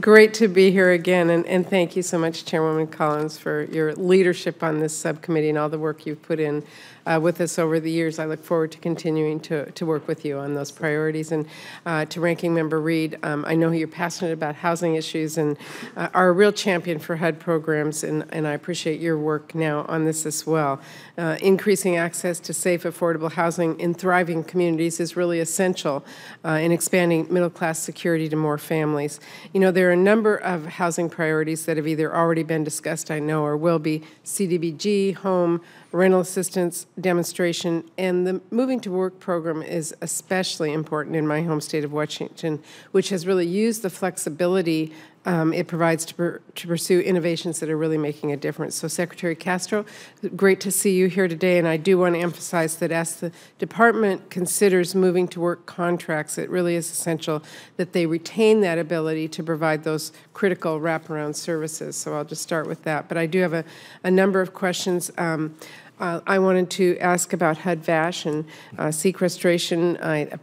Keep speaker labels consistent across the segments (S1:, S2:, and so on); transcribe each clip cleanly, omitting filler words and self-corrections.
S1: Great to be here again, and thank you so much, Chairwoman Collins, for your leadership on this subcommittee and all the work you've put in with us over the years. I look forward to continuing to work with you on those priorities. And to Ranking Member Reed, I know you're passionate about housing issues and are a real champion for HUD programs, and I appreciate your work now on this as well. Increasing access to safe, affordable housing in thriving communities is really essential in expanding middle-class security to more families. You know, there are a number of housing priorities that have either already been discussed, I know, or will be: CDBG, home, rental assistance, demonstration, and the Moving to Work program is especially important in my home state of Washington, which has really used the flexibility it provides to pursue innovations that are really making a difference. So, Secretary Castro, great to see you here today, and I do want to emphasize that as the department considers moving to work contracts, it really is essential that they retain that ability to provide those critical wraparound services. So I'll just start with that. But I do have a number of questions. I wanted to ask about HUD-VASH and sequestration.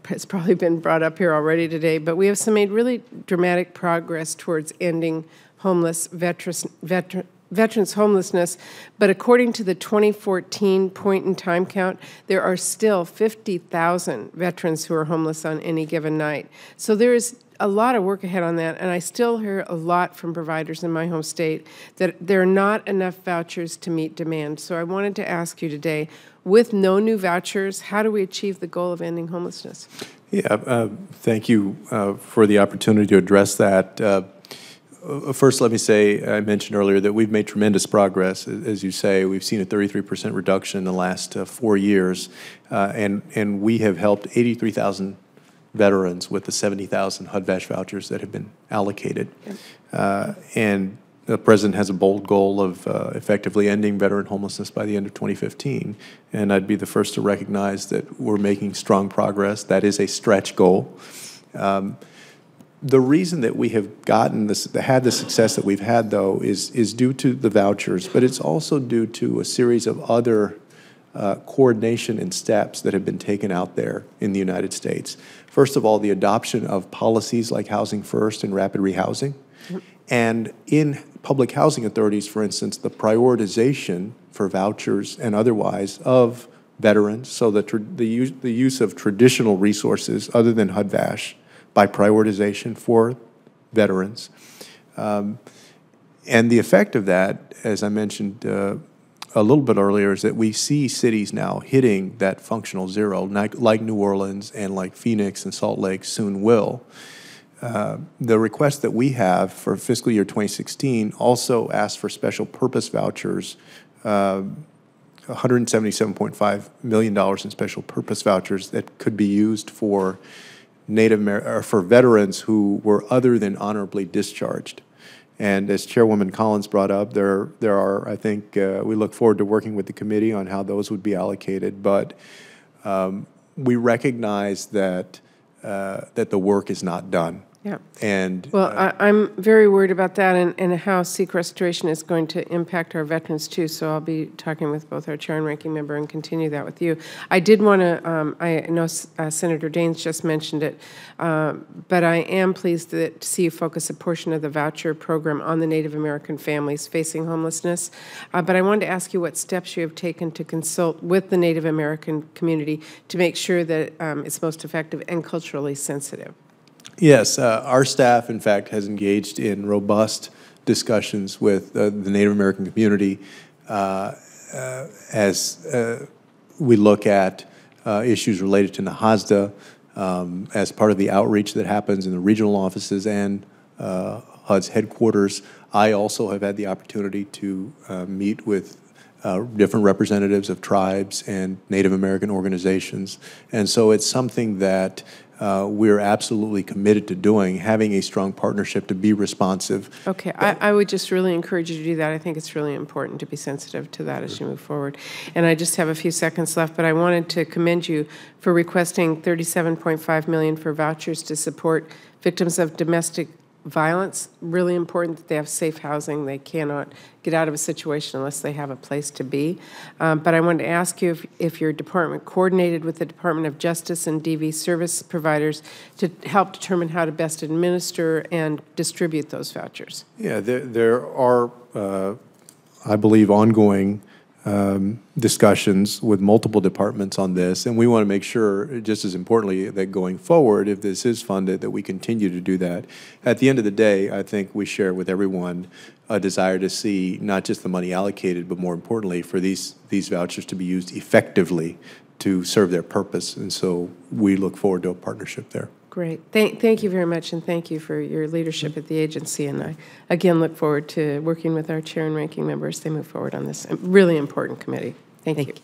S1: It's probably been brought up here already today, but we have made really dramatic progress towards ending veterans homelessness. But according to the 2014 point-in-time count, there are still 50,000 veterans who are homeless on any given night. So there is a lot of work ahead on that, and I still hear a lot from providers in my home state that there are not enough vouchers to meet demand. So I wanted to ask you today, with no new vouchers, how do we achieve the goal of ending homelessness?
S2: Yeah, thank you for the opportunity to address that. First, let me say, I mentioned earlier that we've made tremendous progress. As you say, we've seen a 33% reduction in the last 4 years, and we have helped 83,000 veterans with the 70,000 HUD-VASH vouchers that have been allocated. And the President has a bold goal of effectively ending veteran homelessness by the end of 2015. And I'd be the first to recognize that we're making strong progress. That is a stretch goal. The reason that we have had the success that we've had, though, is due to the vouchers, but it's also due to a series of other coordination and steps that have been taken out there in the United States. First of all, the adoption of policies like Housing First and rapid rehousing. And in public housing authorities, for instance, the prioritization for vouchers and otherwise of veterans, so that the use of traditional resources other than HUD-VASH by prioritization for veterans. And the effect of that, as I mentioned a little bit earlier, is that we see cities now hitting that functional zero, like New Orleans and like Phoenix and Salt Lake soon will. The request that we have for fiscal year 2016 also asks for special purpose vouchers, $177.5 million in special purpose vouchers that could be used for for veterans who were other than honorably discharged. And as Chairwoman Collins brought up, there are, I think, we look forward to working with the committee on how those would be allocated. But we recognize that that the work is not done.
S1: Yeah.
S2: And
S1: well, I'm very worried about that and how sequestration is going to impact our veterans too. So I'll be talking with both our chair and ranking member and continue that with you. I did want to. I know Senator Daines just mentioned it, but I am pleased to see you focus a portion of the voucher program on the Native American families facing homelessness. But I wanted to ask you what steps you have taken to consult with the Native American community to make sure that it's most effective and culturally sensitive.
S2: Yes, our staff, in fact, has engaged in robust discussions with the Native American community as we look at issues related to NAHASDA as part of the outreach that happens in the regional offices and HUD's headquarters. I also have had the opportunity to meet with different representatives of tribes and Native American organizations. And so it's something that we're absolutely committed to doing, having a strong partnership to be responsive.
S1: Okay, I would just really encourage you to do that. I think it's really important to be sensitive to that as you move forward. And I just have a few seconds left, but I wanted to commend you for requesting $37.5 million for vouchers to support victims of domestic violence, really important that they have safe housing. They cannot get out of a situation unless they have a place to be. But I wanted to ask you if your department coordinated with the Department of Justice and DV service providers to help determine how to best administer and distribute those vouchers.
S2: Yeah, there are, I believe, ongoing discussions with multiple departments on this, and we want to make sure, just as importantly, that going forward, if this is funded, that we continue to do that. At the end of the day, I think we share with everyone a desire to see not just the money allocated, but more importantly, for these vouchers to be used effectively to serve their purpose, and so we look forward to a partnership there.
S1: Great. Thank you very much, and thank you for your leadership at the agency. And I, again, look forward to working with our chair and ranking members as they move forward on this really important committee. Thank you.